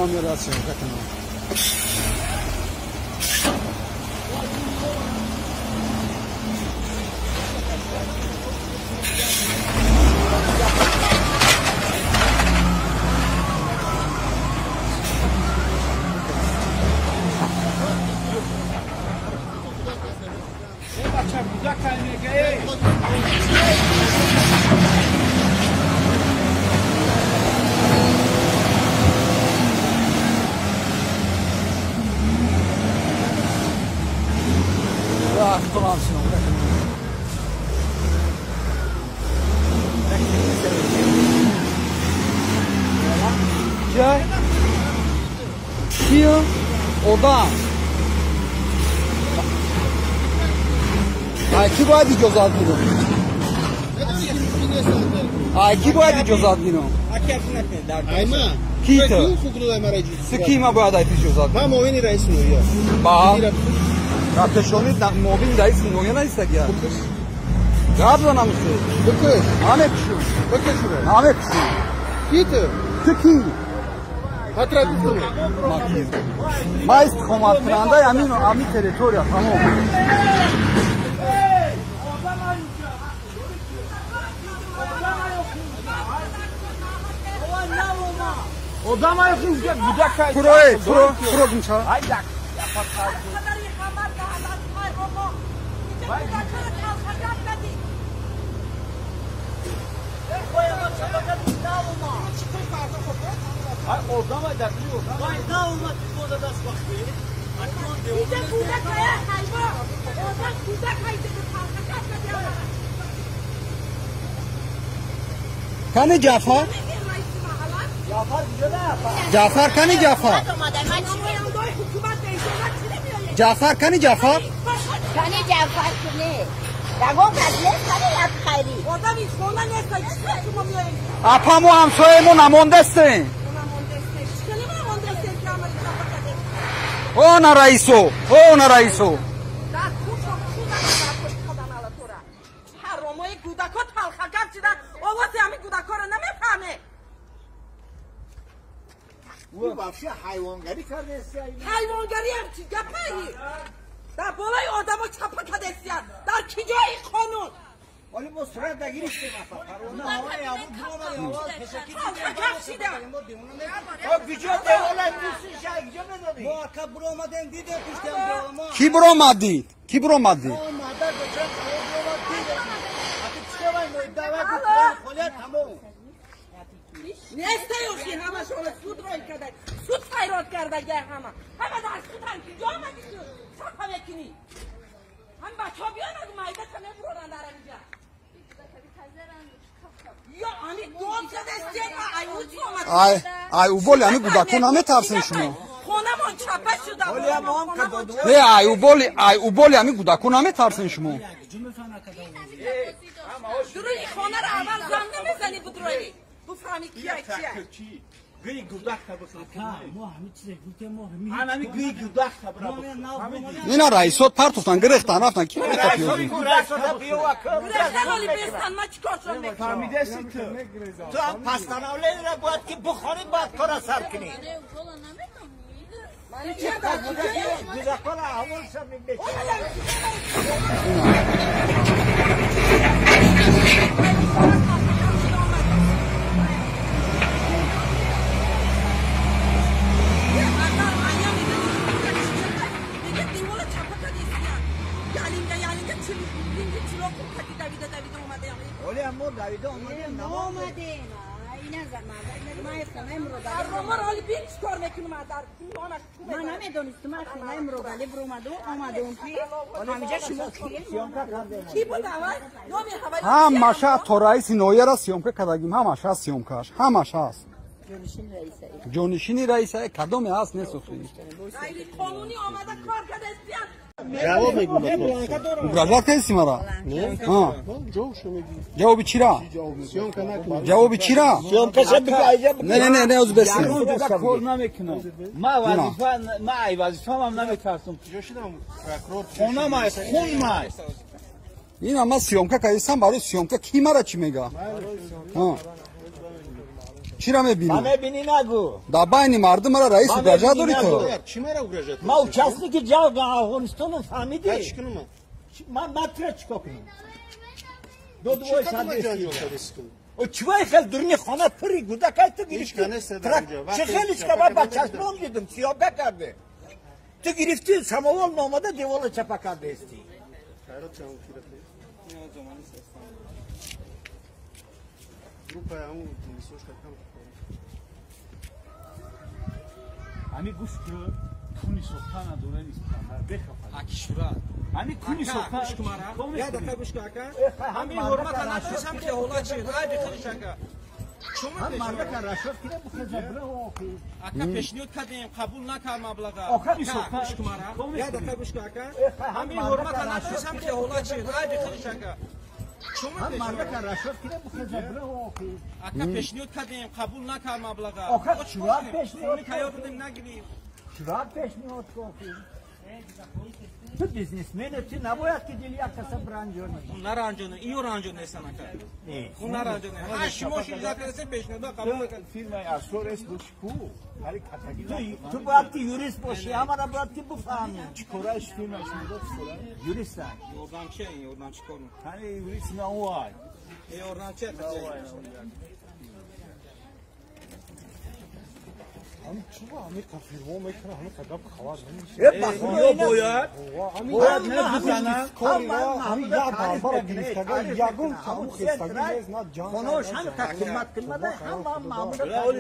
номера съемка کنم. Kio odam. Ay ki باید اجازه بدم. Ay ki باید اجازه بدم. Ayma. کی تو؟ Fukrular مرا اجازه. سکی ما باید اجازه بدم. ما موین رئیس نویا. با. رفتشونی موین رئیس نویا نیست دیگه. قبل نمیشه. بکش. همه پیشو. بکش رو. همه پیشو. کی تو؟ تو کی؟ خاطر بکنه. ما کی؟ ما استخدام کننده همین تریتوریا تمام. Odama yakın bucak kay. Pro günça. Hayda. Ay odama da diyor. Vay da olmaz orada da bakıyor. Bir de burada kaya hayva. Orada burada kaydı Kani Cafer? Cafer kani Cafer? Cafer kani Cafer? Kani Cafer kini? Dagom kadle kani yap khayri. Odam hiç ona ne sayısı tutmuyor. Apamu hamsoyemu namondesin. Ona raiso. Ona raiso. حرامای کودکا تلخکف شدن آواز همین کودکا رو نمیفهمه او بافشه حیوانگری کرده است. حیوانگری هم چی گپی در بالای آدما چپا کرده استیان در کجای قانون ولی ما صورت نگیریش پروانه هوای ابو برو آواز کشکی تلخکف شدن او کجا دیوالای دوستش اینجا ندادی ما اکا برو اومدیم دیدیم پشتم ما کی برو اومدید؟ کی برو اومدید؟ ما مادر بچه خودت همون نیسته یوشی همه شما سود رای کرده سود خیرات کرده گه همه در سود هم کجا آمدی تو چپا بکنی هم بچه ها بیان از مایده کنه برورن در اینجا یا امی دوم شده استیم و ایوز آمد Ay uboli ami gudakon hame tarsin shuma. خونمون چپا شده Ay uboli ami gudakon hame tarsin shuma. دروی خانه رو اول زن نمیزنی بدروی بفهمی کیه کیه گوی گوداخ تا ما همین چیزی گوته ما همین گوی گوداخ تا برا Ina raisot partoftan gerextan raftan ki رئیسو بیو اکر رخه ولی بیستن ما چیکار شدم بکنم فهمیده سی تو هم پستاناوله را باید که بخوری بعد کار سر کنی من چه دارم گوداخ را اول شب میگه ولی اما دویده اومده اومده این نظر من خونه امرو رومار حالی بین چکار میکنم من نمیدونستم من خونه امرو ولی اومده اون پی همینجا شما کی بود اول Hamasha torais noyera syomka kadagim hamasha syomkash hamash hast. Jonishini raisa kadome hast nesofri. قانونی آمده کار کرده استیان جواب میگم Mugrazat kesi mara. Ha. Cevabı çira. Cevabı çira. سیام کسا بگه Ne öz besin. کار نمیکنم ما وظیفه‌ام نمیترسم خونه ما خون ما این اما syomka kaysan bari syomka kim ara çimega. Ha. چرا میبینی؟ من بینی نگو دا بین مردم را رئیس درجه داری تو. ما او کسی که جا افغانستان رو فهمیدی من مطرح چیکار کنم دو دوای ساده او چوای خیلی درنی خانه پری گوده که تو گرفتی چه خیلی چکا با چشمان دیدم سیابه کرده تو گرفتی سماوال نامده دیوال چپا کرده استی همی گوش که کونی سوختن نداره نیست بخفر اکی شورا همی کونی سوختن شکمارا یا دقیقه گوش که اکا همی حرمت نشوز هم که اولا چی رای بخیرش اکا هم مرده که رشد کنه بخیزه بره آقی اکا پیشنیود کردیم قبول نکرد مبلغا آخری سوختن شکمارا یا دقیقه گوش که اکا همی حرمت نشوز هم که اولا چی رای بخیرش اکا هم مرده که رشد کنه بخیزه بره آقی اکا پیشنیود کردیم قبول نکرد مبلغا آخر چرا پیشنیود تیار بودیم نگیریم چرا پیشنیود کنی تو بیزنسمن تو نباید که دلی یک کسا برانجونی اون نرانجونه ایو رانجونه نیستن اکا اون نرانجونه هر شماش ایجا کرده پیشنیود قبول نکرد فیلم اسور است بشکو تو باید که یوریست باشی همه باید که بفهمی چیکارش فیلمش میداد یوریست یوردان چه این یوردان چی کنم هنه یوریست نوای یوردان چه هم چوبا امیر کافیرو میکنه همه کدام خواهد نمیشه باید نبزنم هم یا بابا گریفتگاه یگون تمو خستگی نیست نه جان خونوش هم تقیمت کنده هم معمول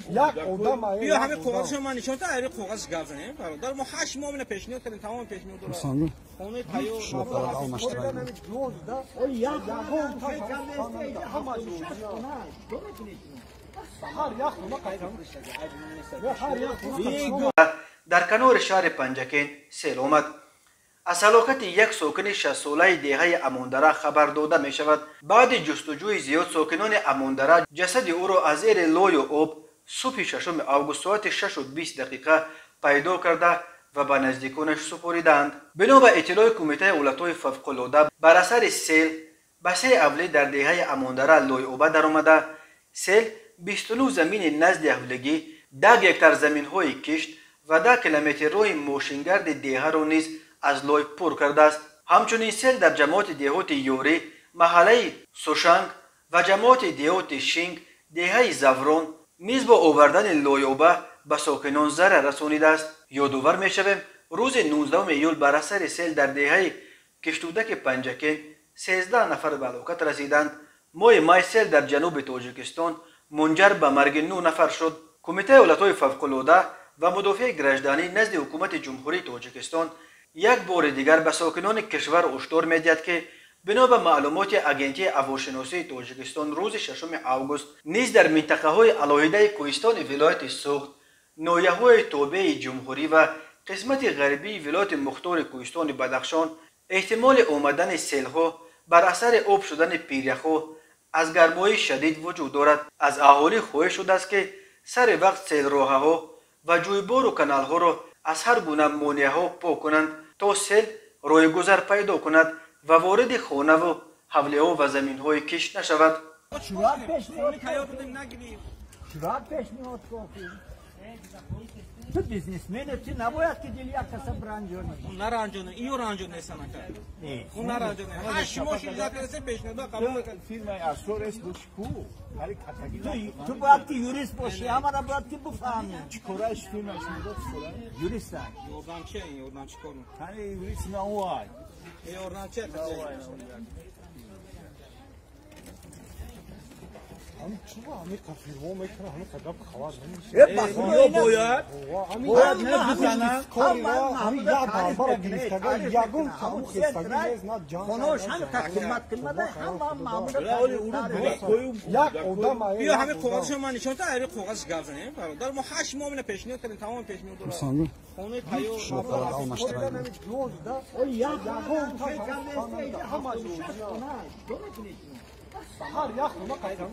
یک اودم بیا همه کاغذ من نشون تا هر کاغذ گاف زنیم برادر ما 8 ماه من پیشنهاد کردیم تمام پیشنهاد داره سانگو خونه تایو شوفر او مشترک در کنار شهر پنجکین سیل آمد. از هلاکت یک ساکن 60 دهه اموندره خبر داده می شود. بعد جستجوی زیاد ساکنان اموندره جسد او را از زیر لای آب صبح 6 آگوست ساعت 6:20 پیدا کرده و به نزدیکانش سپاریدند. بنا به اطلاع کمیته اولتای فوق‌العاده بر اثر سیل به 3 اولی در دهه اموندره لای آب درآمده. سیل 29 زمین نزد اهلگی 10 هکتار زمین های کشت و 10 کیلومتر راه ماشینگرد دهه را نیز از لای پر کرده است. همچنین سیل در جماعت دهات یوری، محله سوشنگ و جماعت دهات شینگ دهه زوران نیز با آوردن لای آب به ساکنان ضرر رسانیده است. یادآور می‌شویم روز 19 ایول بر اثر سیل در دهه کشتودک پنجکین 13 نفر به هلاکت رسیدند. ماه مای سیل در جنوب تاجیکستان منجر به مرگ 9 نفر شد. کمیته اولتای فوق‌العاده و مدافع گرجدانی نزد حکومت جمهوری تاجیکستان یک بار دیگر به ساکنان کشور هشدار می‌دهد که بنا به معلومات اگنتی هواشناسی تاجیکستان روز 6 آگوست نیز در منطقه‌های علاهیده کوهستان ولایت سوخت، ناحیه‌های تابع جمهوری و قسمت غربی ولایت مختار کوهستان بدخشان احتمال آمدن سیل‌ها بر اثر آب شدن پیریخ‌ها از گرمای شدید وجود دارد. از اهالی خواهش شده است که سر وقت سیل راه‌ها و جویبار و کانال‌ها را از هر گونه مانع‌ها پاک کنند تا سیل راهگذر پیدا کند و وارد خانه و حوله و زمین‌های کشت نشود. چرا پیشنهاد تیار بودیم نگیریم چرا پیشنهاد کنی تو بیزنسمن تو نباید که دلی یک کسا برانجونی اون نرانجونه ایو رانجونه نیستن اکا اون نرانجونه هر شماش ایجا کرده پیشنهاد قبول نکرد فیلم اسور است بشکو تو باید که یوریست باشی همه باید که بفهمی چیکارش فیلمش میداد یوریست یوردان چه این یوردان چی کنم هنه یوریست نوای یوردان چه هم چوبا امیر کافیرو میکنه همه کدام خواهد نمیشه باید نبزنم هم یا بابا گریفتگاه یگون تمو خستگی نیست نه جان خونوش هم تقیمت کنده هم معمول یک اودم بیا همه کاغذ من نشون تا هر کاغذ گاف زنیم برادر ما 8 ماه من پیشنهاد کردیم تمام پیشنهاد داره سانگو خونه تایو شوفر او مشترک هر یخ ما قایدم